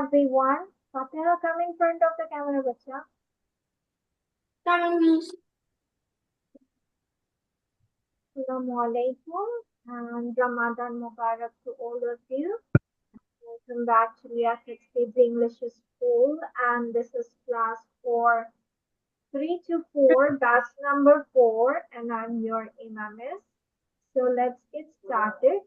everyone. Fatiha, come in front of the camera, bacha. Coming, Miss. Assalamu alaikum and Ramadan Mubarak to all of you. Welcome back to Riyakh Kids English School, and this is class for 3 to 4, batch number 4, and I'm your Imamis. So let's get started.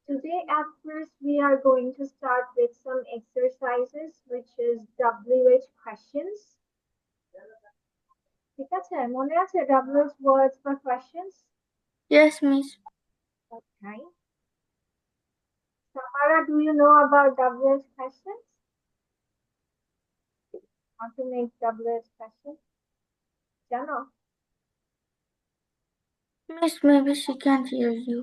Today at first we are going to start with some exercises, which is WH questions. ঠিক আছে, মনে আছে WH words for questions? Yes, Miss. Okay. Samara, do you know about WH questions? How to make WH questions? জানো? Miss, maybe she can't hear you.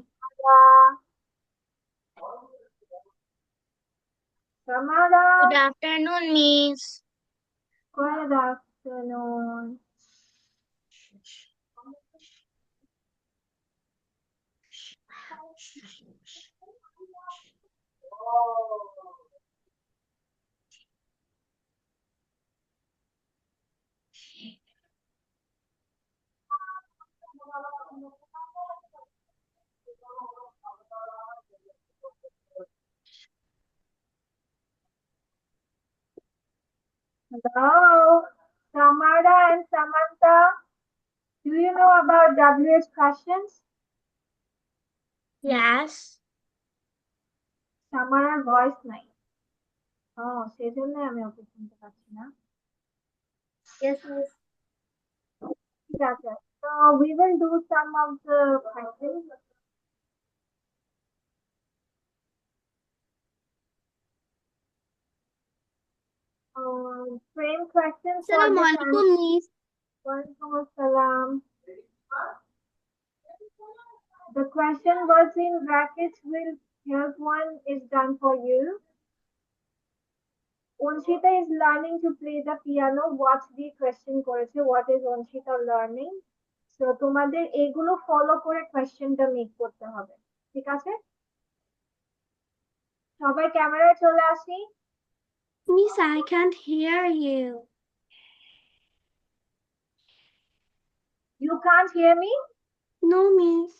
Samara. Good afternoon, Miss. Good afternoon. Hello, Samara and Samantha. Do you know about WH questions? Yes. Samaraর voice নাই। সেজন্য আমি ওকে শুনতে পাচ্ছি না। Yes, Miss. ঠিক আছে। So we will do some of the questions. Frame questions for Assalamu the alaikum, Miss. Walaikum assalam. The question was in brackets will help one is done for you. Onshita is learning to play the piano. What's the question করেছে? What is Onshita learning? So তোমাদের এগুলো follow করে কোয়েশ্চেনটা make করতে হবে। ঠিক আছে? সবাই ক্যামেরায় চলে আসি। Miss, I can't hear you. You can't hear me? No, Miss.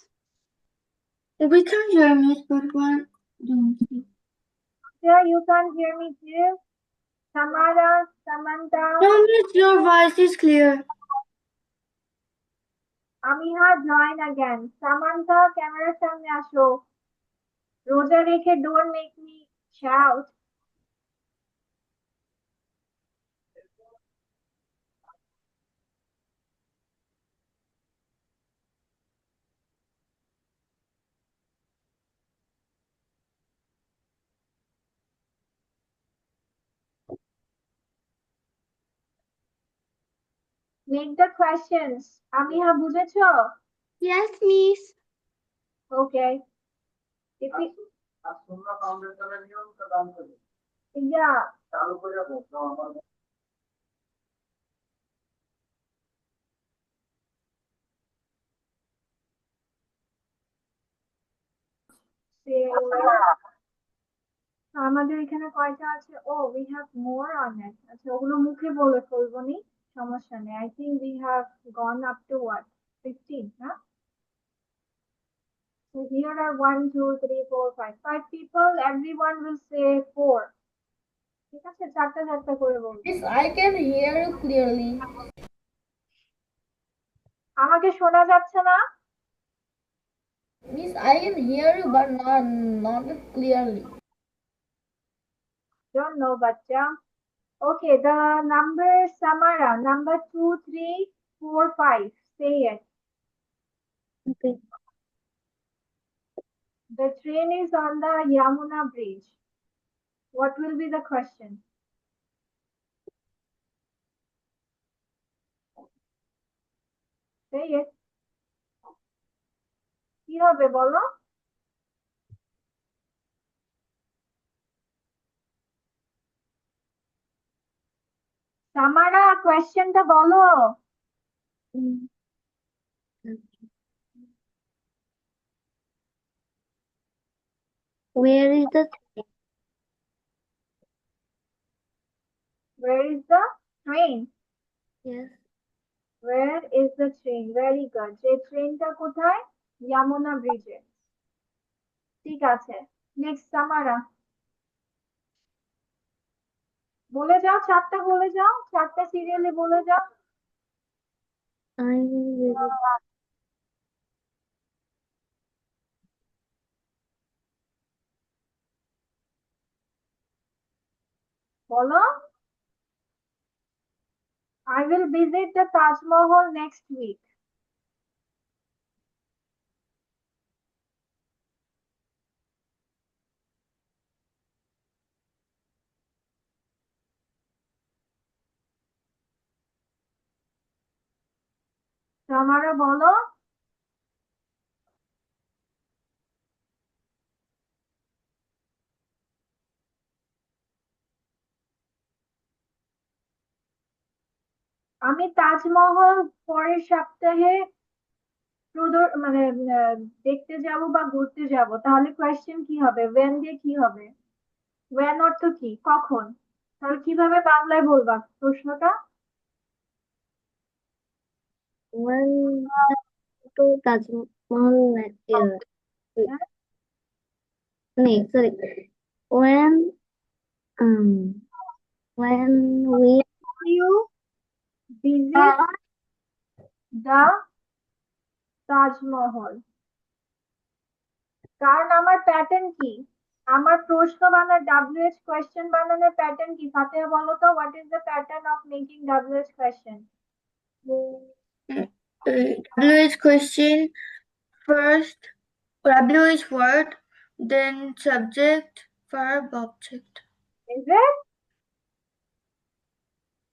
We can hear Miss, but one don't see. Yeah, you can't hear me too. Samara, Samantha. No, Miss, your voice is clear. Amiha, join again. Samantha, ক্যামেরার সামনে আসো। রোজা রেখে don't make me shout. Make the questions. Amiha, বুঝেছো? Yes, Miss. Okay. Yeah. আমাদের এখানে কয়টা আছে? We have more on it. আচ্ছা, ওগুলো মুখে বলে ফেলবো নি, সমস্যা নেই। I think we have gone up to what? 15, huh? So here are 1, 2, 3, 4, 5. 5 people, everyone will say 4. ঠিক আছে, চারটা চারটা করে বলবো। Miss, I can hear you clearly. আমাকে শোনা যাচ্ছে না? Miss, I can hear you, but not clearly. Don't know, bacha. Okay, the number Samara, number 2, 3, 4, 5. Say it. Okay. The train is on the Yamuna Bridge. What will be the question? Say it. কি হবে বলো? সামারা, কোয়েশ্চেনটা বলো। Where is the train? Where is the train? Yes. Where is the train? Very good. যে ট্রেনটা কোথায়? ইয়ামুনা ব্রিজে। ঠিক আছে। নেক্সট সামারা। বলে যাও, চারটা বলে যাও, চারটা সিরিয়ালে বলে যাও। I will visit. বলো। I will visit the Taj Mahal next week. সামারা বলো। আমি তাজমহল পরের সপ্তাহে মানে দেখতে যাব বা ঘুরতে যাব, তাহলে কোয়েশ্চেন কি হবে? ওয়েন দিয়ে কি হবে? ওয়েন অর্থ কি? কখন? তাহলে কিভাবে বাংলায় বলবা প্রশ্নটা? When to Taj Mahal next year. হ্যাঁ? No, sorry. When um when we You visit the Taj Mahal. কারণ আমার প্যাটার্ন কি? আমার প্রশ্ন বানার WH কোয়েশ্চেন বানানোর প্যাটার্ন কি? ফাতেহা বলো তো, what is the pattern of making WH question? WH question first, WH word, then subject, verb, object. Is it?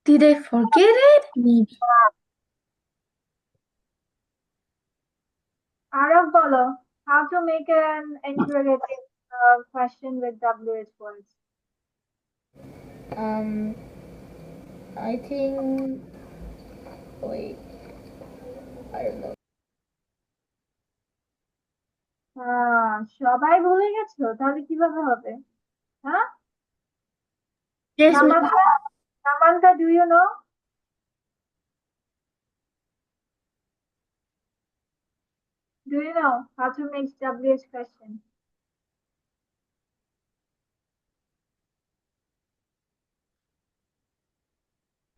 Did I forget it? Maybe. Arab bolo, how to make an interrogative question with WH words? Um, I think. Wait, I don't know. সবাই ভুলে গেছো? তাহলে কিভাবে হবে? হ্যাঁ? Yes, ma'am. Samantha, Samantha, do you know? Do you know how to make WH question?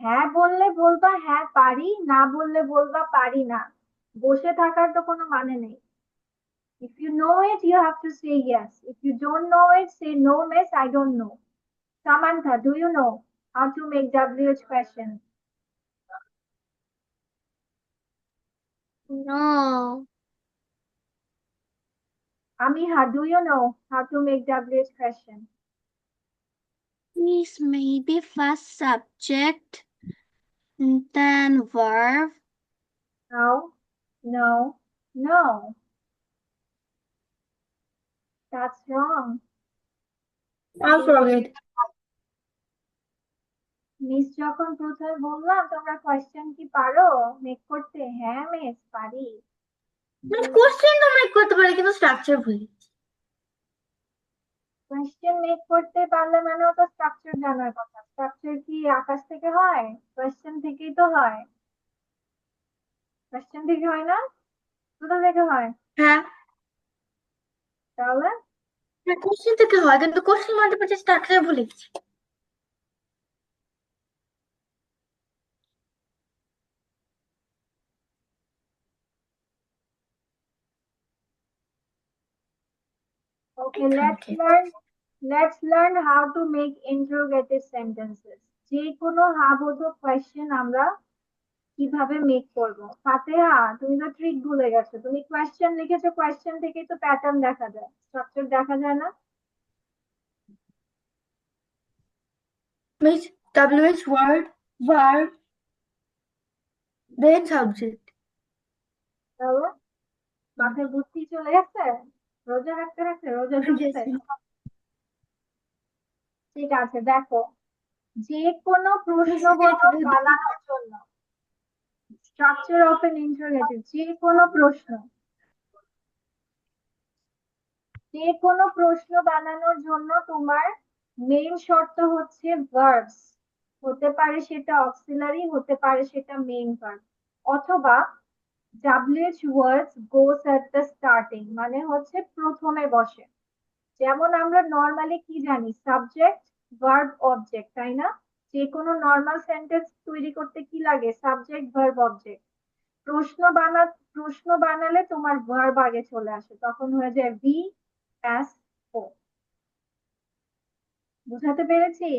হ্যাঁ বললে বলবা হ্যাঁ পারি, না বললে বলবা পারি না। বসে থাকার তো কোনো মানে নেই। If you know it, you have to say yes. If you don't know it, say no, miss, I don't know. Samantha, do you know how to make WH question? No. Amiha, do you know how to make WH question? Miss, maybe first subject, then verb. No, no, no. That's wrong. I'll forget. Miss যখন প্রথমে বললাম তোমরা question কি পারো make করতে? হ্যাঁ miss পারি। Miss, question তো make করতে পারি কিন্তু structure ভুলি। কোয়েশ্চেন মেক করতে পারলে মানে তো স্ট্রাকচার জানার কথা। স্ট্রাকচার কি আকাশ থেকে হয়? কোয়েশ্চেন থেকেই তো হয়। কোয়েশ্চেন থেকে হয় না? কোথা থেকে হয়? হ্যাঁ, তাহলে কোশ্চেন থেকে হয় কিন্তু কোশ্চেন মানতে পারছি স্ট্রাকচার ভুলে গেছি। okay, let's learn how to make interrogative sentences. যে কোনো হ্যাঁ বোধক কোয়েশ্চেন আমরা কিভাবে মেক করব? ফাতেহা, তুমি তো ট্রিক ভুলে গেছো। তুমি কোয়েশ্চেন লিখেছো, কোয়েশ্চেন থেকেই তো প্যাটার্ন দেখা যায়, স্ট্রাকচার দেখা যায় না? Miss, WH word, verb, then subject. তাহলে মাথায় বুদ্ধি চলে গেছে? রোজা রাখতে রাখতে রোজা Yes, জমছে? miss. ঠিক আছে, দেখো, যে কোনো প্রশ্নবোধক বানানোর জন্য স্ট্রাকচার অফ এন ইন্টারোগেটিভ, যে কোনো প্রশ্ন বানানোর জন্য তোমার মেইন শর্ত হচ্ছে ভার্বস। হতে পারে সেটা অক্সিলারি, হতে পারে সেটা মেইন ভার্ব, অথবা WH words goes at the starting, মানে হচ্ছে প্রথমে বসে। যেমন আমরা নর্মালি কি জানি, সাবজেক্ট ভার্ব অবজেক্ট, তাই না? যে কোনো নর্মাল সেন্টেন্স তৈরি করতে কি লাগে, সাবজেক্ট ভার্ব অবজেক্ট। প্রশ্ন বানা প্রশ্ন বানালে তোমার ভার্ব আগে চলে আসে, তখন হয়ে যায় VSO। বুঝাতে পেরেছি?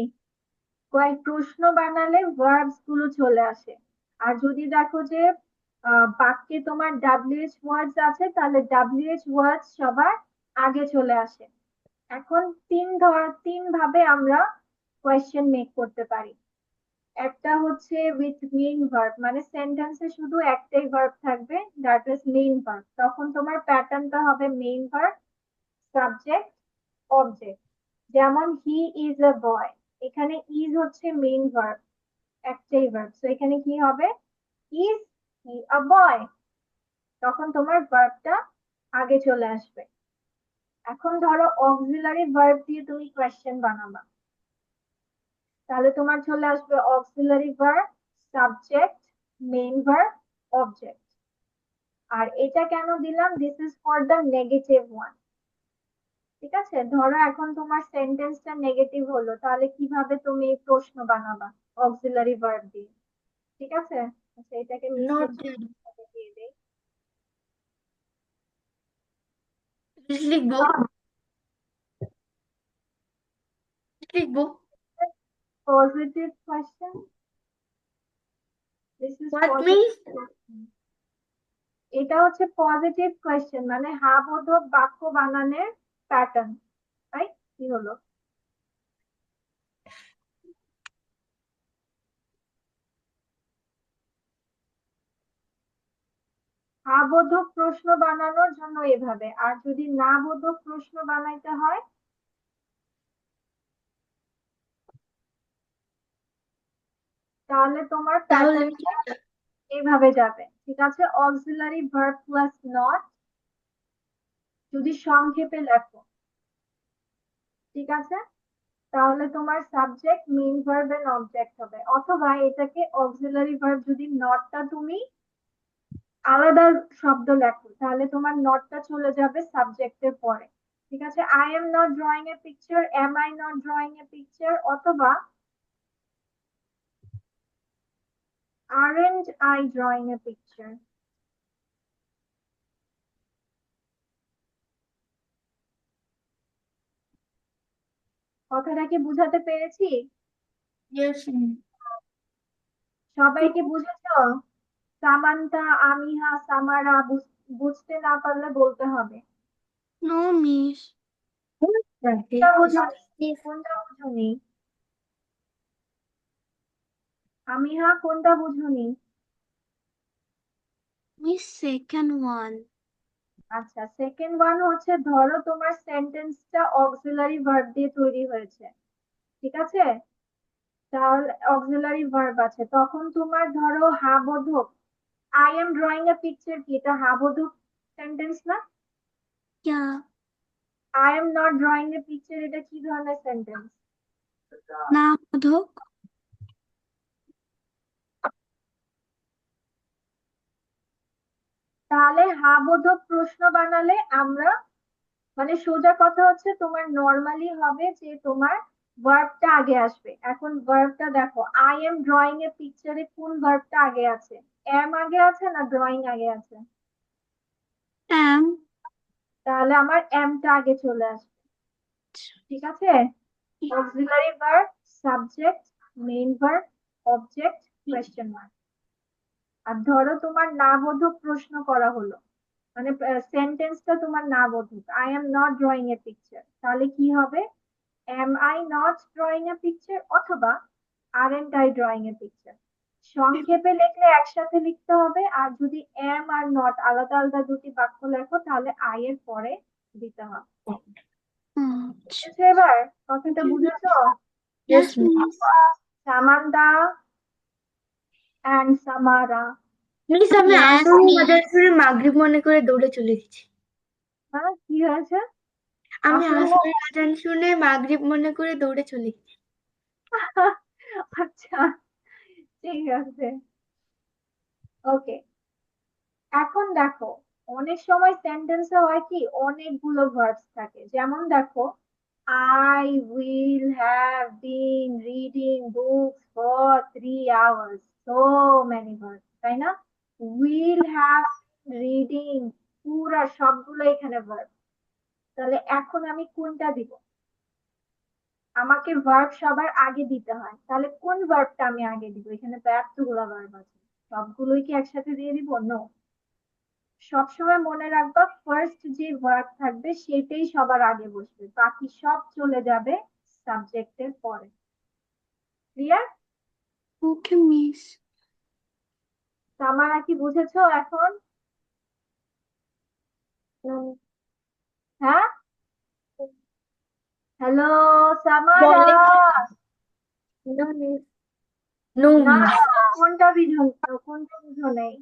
কয়েক প্রশ্ন বানালে ভার্বস গুলো চলে আসে। আর যদি দেখো যে বাক্যে তোমার WH ওয়ার্ডস আছে, তাহলে WH ওয়ার্ডস সবার আগে চলে আসে। এখন তিন ভাবে আমরা কোয়েশ্চেন মেক করতে পারি। একটা হচ্ছে উইথ মেইন ভার্ব, মানে সেন্টেন্সে শুধু একটাই ভার্ব থাকবে, দ্যাট ইজ মেইন ভার্ব। তখন তোমার প্যাটার্নটা হবে মেইন ভার্ব, সাবজেক্ট, অবজেক্ট। যেমন হি ইজ আ বয়, এখানে ইজ হচ্ছে মেইন ভার্ব, একটাই ভার্ব, তো এখানে কি হবে, ইজ হি আ বয়। তখন তোমার ভার্বটা আগে চলে আসবে। এখন ধরো অক্সিলারি ভার্ব দিয়ে তুমি কোয়েশ্চেন বানাবা, তাহলে তোমার চলে আসবে auxiliary verb, subject, main verb, object. আর এটা কেন দিলাম, this is for the negative one. ঠিক আছে, ধরো এখন তোমার সেন্টেন্সটা নেগেটিভ হলো, তাহলে কিভাবে তুমি প্রশ্ন বানাবা অক্সিলারি ভার্ব দিয়ে? ঠিক আছে, আচ্ছা এটাকে নিচে Not dead. দিয়ে দেই। লিখবো লিখবো positive question, this is What positive means? Question. এটা হচ্ছে পজিটিভ কোয়েশ্চেন, মানে হ্যাঁ বোধক বাক্য বানানোর প্যাটার্ন। তাই কি হলো, হ্যাঁ বোধক প্রশ্ন বানানোর জন্য এভাবে, আর যদি না বোধক প্রশ্ন বানাইতে হয় তাহলে তোমার তাহলে প্যাটার্নটা এইভাবে যাবে। ঠিক আছে, অক্সিলারি ভার্ব প্লাস নট, যদি সংক্ষেপে লেখো, ঠিক আছে, তাহলে তোমার subject, main verb and object হবে। অথবা এটাকে অক্সিলারি ভার্ব যদি নটটা তুমি আলাদা শব্দ লেখো, তাহলে তোমার নটটা চলে যাবে সাবজেক্টের পরে। ঠিক আছে, I am not drawing a picture, am I not drawing a picture, অথবা aren't I drawing a picture? কথাটা কি বুঝাতে পেরেছি? yes. সবাইকে বুঝেছো? সামান্তা, আমিহা, সামারা বুঝতে না পারলে বলতে হবে। No, miss. কোনটা বুঝুনি, কোনটা বুঝুনি? আমিহা কোনটা বুঝুনি? Miss, second one. আচ্ছা, সেকেন্ড ওয়ান হচ্ছে, ধরো তোমার সেন্টেন্সটা অক্সিলারি ভার্ব দিয়ে তৈরি হয়েছে, ঠিক আছে, তাহলে অক্সিলারি ভার্ব আছে, তখন তোমার ধরো হ্যাঁ বোধক, I am drawing a picture, কি এটা হ্যাঁ বোধক সেন্টেন্স না? Yeah. I am not drawing a picture, এটা কি ধরনের সেন্টেন্স? না বোধক। তাহলে হ্যাঁ বোধক প্রশ্ন বানালে আমরা, মানে সোজা কথা হচ্ছে তোমার নর্মালি হবে যে তোমার ভার্বটা আগে আসবে। এখন ভার্বটা দেখো, আই এম ড্রয়িং এ পিকচারে কোন ভার্বটা আগে আছে, এম আগে আছে না ড্রয়িং আগে আছে? Am. তাহলে আমার এমটা আগে চলে আসবে। ঠিক আছে, auxiliary verb, subject, main verb, object, question mark. আর ধরো তোমার না বোধক প্রশ্ন করা হলো, মানে সেন্টেন্সটা তোমার না বোধক, I am not drawing a picture, তাহলে কি হবে, am I not drawing a picture, অথবা aren't I drawing a picture. সংক্ষেপে লিখলে একসাথে লিখতে হবে, আর যদি এম আর নট আলাদা আলাদা দুটি বাক্য লেখো তাহলে আই এর পরে দিতে হবে। আচ্ছা। বুঝেছো এবার? কথাটা বুঝেছো? Yes, miss. Samantha and Samara. Miss, আমি Yes, আসলে miss. বাজার করে মাগরিব মনে করে দৌড়ে চলে গেছি। হ্যাঁ কি হয়েছে? আমি আসলে আসলে আজান শুনে মাগরিব মনে করে দৌড়ে চলে গেছি। আচ্ছা, ঠিক আছে, ওকে। এখন দেখো, অনেক সময় সেন্টেন্সে হয় কি অনেকগুলো ভার্বস থাকে, যেমন দেখো, I will have been reading books for 3 hours, so many verbs, তাই না? উইল হ্যাভ রিডিং, পুরা সবগুলো এখানে ভার্ব। তাহলে এখন আমি কোনটা দিব? আমাকে ভার্ব সবার আগে দিতে হয়, তাহলে কোন ভার্বটা আমি আগে দিব? এখানে তো এতগুলো ভার্ব আছে, সবগুলোই কি একসাথে দিয়ে দিব? নো। সবসময় মনে রাখবা, ফার্স্ট যে ভার্ব থাকবে সেটাই সবার আগে বসবে, বাকি সব চলে যাবে সাবজেক্টের পরে। ক্লিয়ার? ওকে মিস। সামারা কি বুঝেছো এখন? হ্যাঁ, হ্যালো সামারা। বলেন। No miss. নো না, মিস। কোনটা বুঝো, কোনটা বুঝো নেই?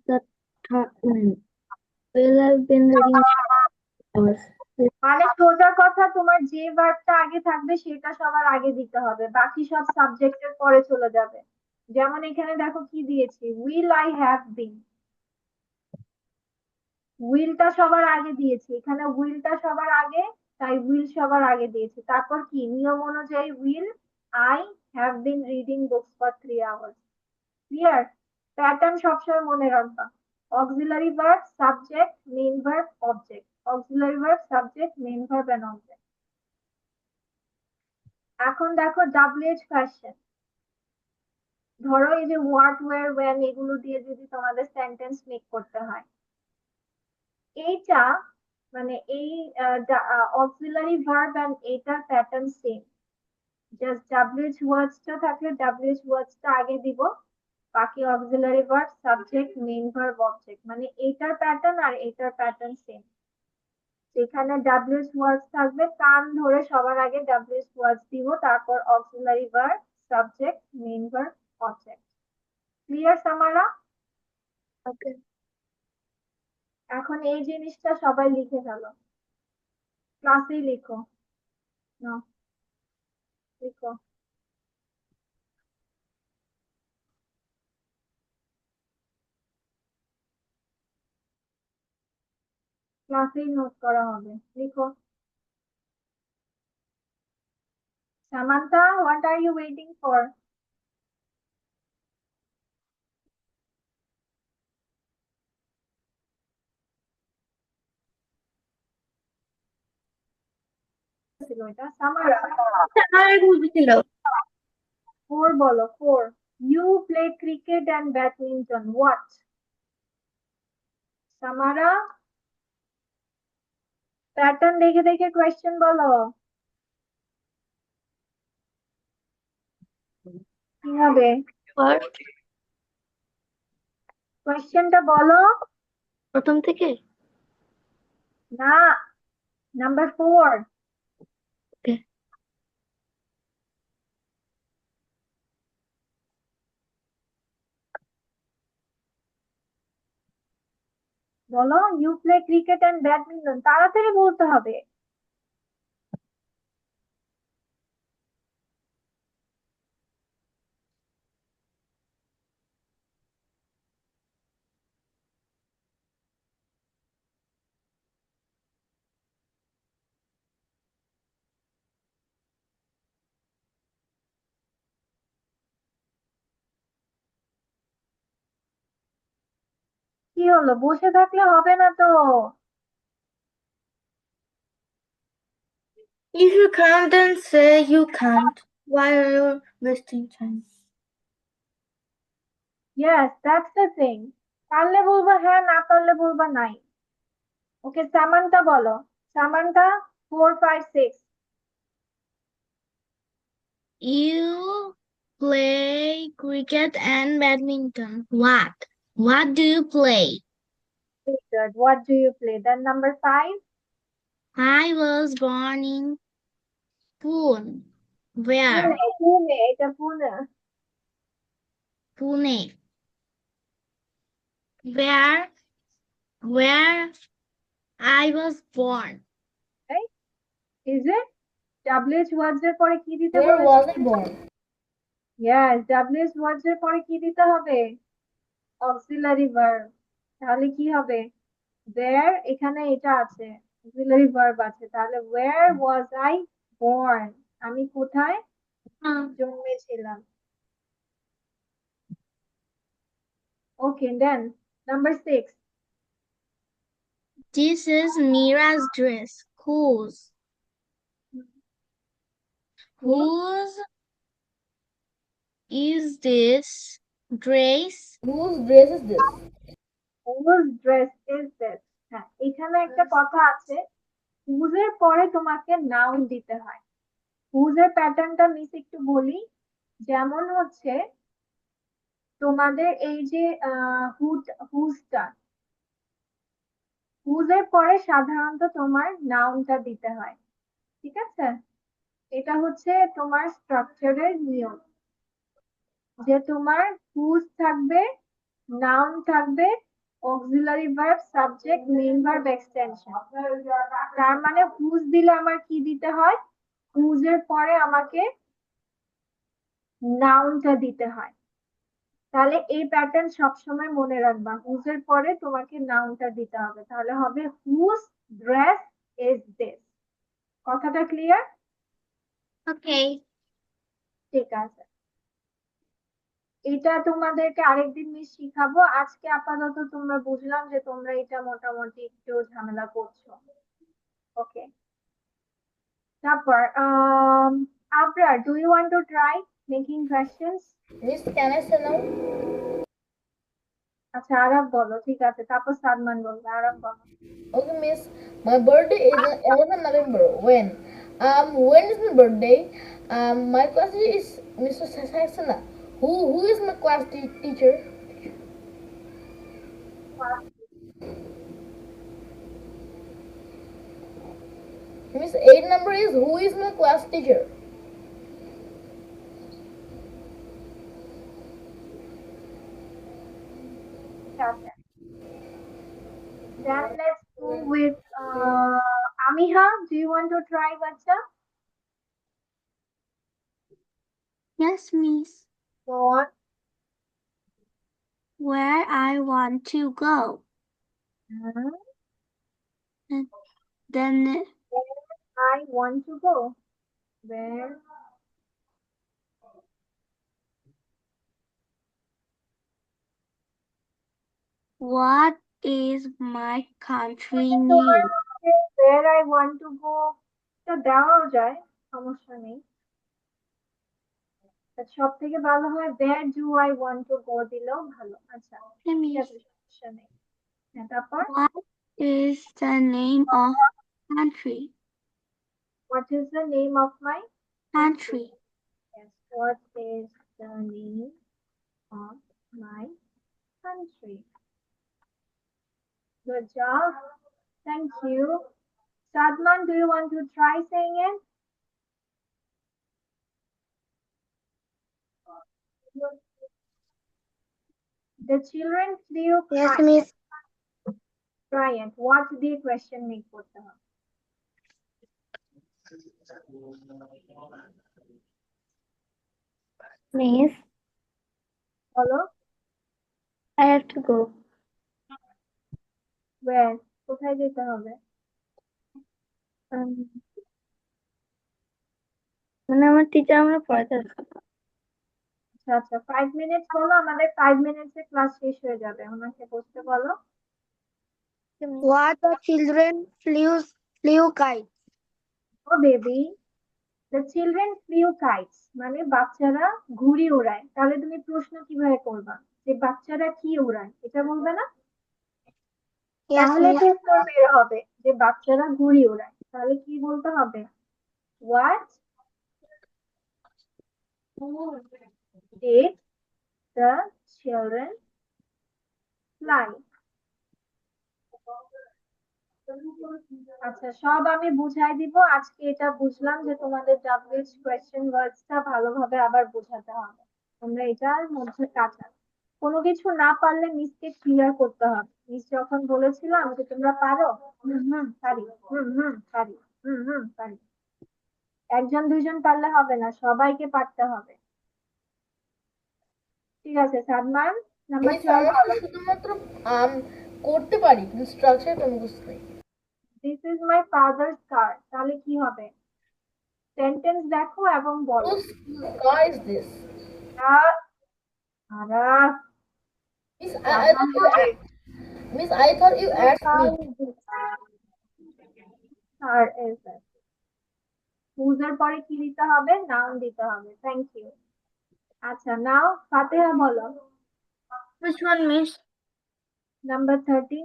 The will have been reading hours. মানে সোজা কথা, তোমার যে ভার্বটা আগে থাকবে সেটা সবার আগে দিতে হবে, বাকি সব সাবজেক্টের পরে চলে যাবে। যেমন এখানে দেখো কি দিয়েছি, উইল আই হ্যাভ বিন, উইলটা সবার আগে দিয়েছি, এখানে উইলটা সবার আগে, তাই উইল সবার আগে দিয়েছি। তারপর কি নিয়ম অনুযায়ী will I have been reading books for 3 hours। Clear? Pattern সবসময় মনে রাখবা, auxiliary verb, subject, main verb, object, auxiliary verb, subject, main verb and object. এখন দেখো ডাব্লিউএইচ কোয়েশ্চেন। ধরো এই যে হোয়াট, ওয়্যার, ওয়েন এগুলো দিয়ে যদি তোমাদের সেন্টেন্স মেক করতে হয়, এইটা মানে এই অক্সিলারি ভার্ব এন্ড এইটার প্যাটার্ন সেম। জাস্ট ডাব্লিউএইচ ওয়ার্ডসটা থাকলে ডাব্লিউএইচ ওয়ার্ডসটা আগে দিব, বাকি auxiliary verb, subject, main verb, object, মানে এইটার প্যাটার্ন আর এইটার প্যাটার্ন সেম। যেখানে ডাব্লিউএইচ ওয়ার্ডস থাকবে কান ধরে সবার আগে ডাব্লিউএইচ ওয়ার্ডস দিব, তারপর auxiliary verb, subject, main verb, object. Clear Samara? Okay. এখন এই জিনিসটা সবাই লিখে ফেলো, ক্লাসেই লিখো। নাও, লিখো, ক্লাসেই নোট করা হবে, লিখো। Samantha, what are you waiting for? ছিল এটা সামারা। আমার এক বুঝেছিল। 4 বলো, 4। You play cricket and badminton. What? Samara, pattern দেখে দেখে কোয়েশ্চেন বলো। কি হবে? ফার্স্ট, কোয়েশ্চেনটা বলো। প্রথম থেকে। না, নাম্বার 4। ওকে। বলো, you play cricket and badminton, তাড়াতাড়ি বলতে হবে। কি হলো, বসে থাকলে হবে না তো। If you can't, then say you can't. Why are you wasting time? Yes, that's the thing. পারলে বলবা হ্যাঁ, না পারলে বলবা নাই। ওকে, সামান্তা বলো। Samanta, 4, 5, 6। You play cricket and badminton. What? What do you play? Very good. What do you play? Then number 5. I was born in Pune. Pune, Where? Pune, এটা Pune. Pune. Where I was born. Right? Is it? WH words এর পরে কি দিতে Where বলেছে? was I born? Yes, WH words এর পরে কি দিতে হবে? Auxiliary verb. তাহলে কি হবে? where, এখানে এটা আছে, অক্সিলারি ভার্ব আছে, তাহলে where was I born? আমি কোথায় জন্মেছিলাম? Okay, then number 6. This is Mira's dress. Whose? Whose is this dress? Whose dress is this? Whose dress is this? হ্যাঁ, এখানে একটা কথা আছে, whose এর পরে তোমাকে নাউন দিতে হয়। whose এর প্যাটার্নটা মিস একটু বলি, যেমন হচ্ছে তোমাদের এই যে হুজটা, হুজ এর পরে সাধারণত তোমার নাউনটা দিতে হয়, ঠিক আছে? এটা হচ্ছে তোমার স্ট্রাকচারের নিয়ম, যে তোমার হুজ থাকবে, নাউন থাকবে, auxiliary verb, subject, main verb, extension. তার মানে হুজ দিলে আমার কি দিতে হয়? হুজ এর পরে আমাকে নাউনটা দিতে হয়। তাহলে এই প্যাটার্ন সবসময় মনে রাখবা, হুজ এর পরে তোমাকে নাউনটা দিতে হবে, তাহলে হবে হুজ ড্রেস ইজ দিস। কথাটা ক্লিয়ার? Okay. ঠিক আছে, এটা তোমাদেরকে আরেকদিন মিস শিখাবো, আজকে আপাতত তোমরা বুঝলাম যে তোমরা এটা মোটামুটি একটু ঝামেলা করছো। ওকে, তারপর Abrar, do you want to try making questions? Miss, can I say now? আচ্ছা, আরব বলো, ঠিক আছে, তারপর সাদমান বলবে, আরব বলো। Okay, Miss. My birthday is on 11th November. When is my birthday? My class teacher is Mr. Saxena. Who is my class teacher? Miss, 8 number is who is my class teacher? Okay. Then let's go with Amiha. Do you want to try, Bacha? Yes, miss. Go on. Where I want to go. Then Where I want to go. Where what is my country তোমার name? হচ্ছে where I want to go, এটা দেওয়াও যায়, সমস্যা নেই। সব থেকে ভালো হয় where do I want to go দিলেও ভালো। আচ্ছা, ঠিক Miss, আছে, সমস্যা নেই। হ্যাঁ, তারপর what is the name of country? what is the name of my Country. yes, what is the name of my country? Good job. Thank you. Sadman, do you want to try saying it? The children flew Yes, kites. miss. Try it. What the question make করতে হবে? Miss, বলো। I have to go. Where? কোথায় যেতে হবে? মানে আমার teacher আমরা পড়াতে আচ্ছা আচ্ছা, 5 minutes বলো, আমাদের 5 minutes এ ক্লাস শেষ হয়ে যাবে, ওনাকে বসতে বলো। What the children flew kite. ও baby, the children flew kites মানে বাচ্চারা ঘুড়ি ওড়ায়, তাহলে তুমি প্রশ্ন কিভাবে করবা যে বাচ্চারা কি ওড়ায়, এটা বলবে না? তাহলে তো উত্তর বের হবে যে বাচ্চারা ঘুড়ি ওড়ায়, তাহলে কি বলতে হবে? What did the children fly? আচ্ছা, সব আমি বুঝাই দিব, আজকে এটা বুঝলাম যে তোমাদের WH কোয়েশ্চেন ওয়ার্ডসটা ভালোভাবে আবার বোঝাতে হবে, তোমরা এটার মধ্যে কাঁচা, কোনো কিছু না পারলে মিসকে ক্লিয়ার করতে হবে। মিস যখন বলেছিলাম যে তোমরা পারো, পারি, পারি, পারি। একজন দুইজন পারলে হবে না, সবাইকে পারতে হবে। ঠিক আছে সাদমান, নাম্বার আমি 12 সমস্ত বলো। শুধুমাত্র করতে পারি কিন্তু স্ট্রাকচারটা মুখস্থ নেই। দিস ইজ মাই ফাদার্স কার, তাহলে কি হবে? সেন্টেন্স দেখো এবং বলো। Whose car is this? Ah, Ara, Miss, Sadman বলে Miss, I thought you asked car me. Is this, car is this. Whose এর পরে কি দিতে হবে? নাউন দিতে হবে। Thank you. আচ্ছা নাও ফাতেহা বলো। Which one, Miss? Number 13।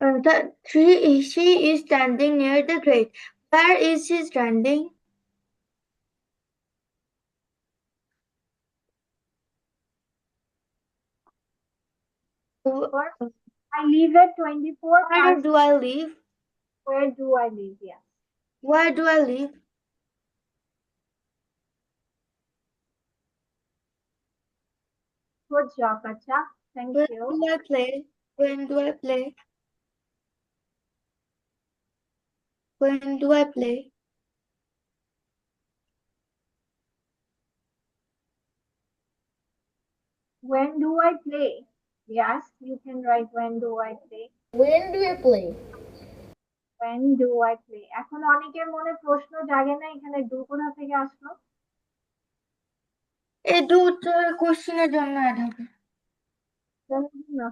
The tree is she is standing near the grate. Where is she standing? Or I live at 24 Where Park. do I live? Where do I live? Yes. Where do I live? Good job, Bacha. Thank When you. do I play? When do I play? When do I play? When do I play? Yes, you can write when do I play. When do you play? When do I play? এখন অনেকের মনে প্রশ্ন জাগে না এখানে do কোথা থেকে আসলো? এই দু উত্তরের কোশ্চেনের জন্য অ্যাড হবে। জানেন না?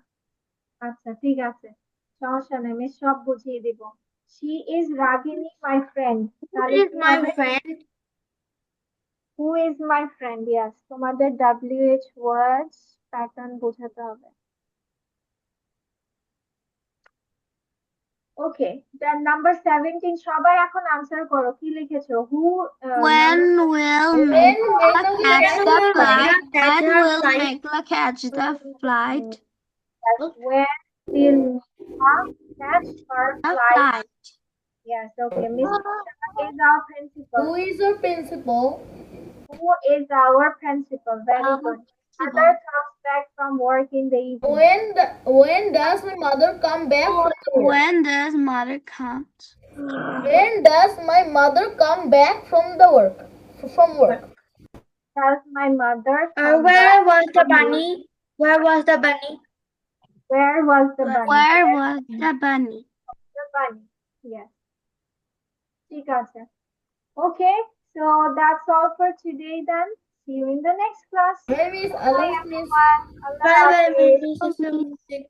আচ্ছা ঠিক আছে, সমস্যা নেই, আমি সব বুঝিয়ে দিব। She is Ragini, my friend. Who তাহলে is কি my হবে? friend? Who is my friend? Yes, তোমাদের WH words প্যাটার্ন বোঝাতে হবে। ওকে, দেন নাম্বার 17 সবাই এখন আনসার করো, কি লিখেছো? হু When will When Megla will catch catch the the flight? flight? When will Megla catch the flight? when will Neha catch her The flight? flight. Yes, okay. Miss Nisha is our Who principal. is your principal? Who is our principal? Very Our good. principal. Mother comes back from work in the evening. When does my mother come back from the work? When does mother come? When does my mother come back from the work? From work. Does my mother come Where back was the from work? bunny? Where was the bunny? Where was the bunny? Where was the bunny? The bunny. Yes. ঠিক আছে. Okay, so that's all for today then. See you in the next class. My name is Bye Alice, Miss. everyone. Allah Bye bye, Hafiz. Miss.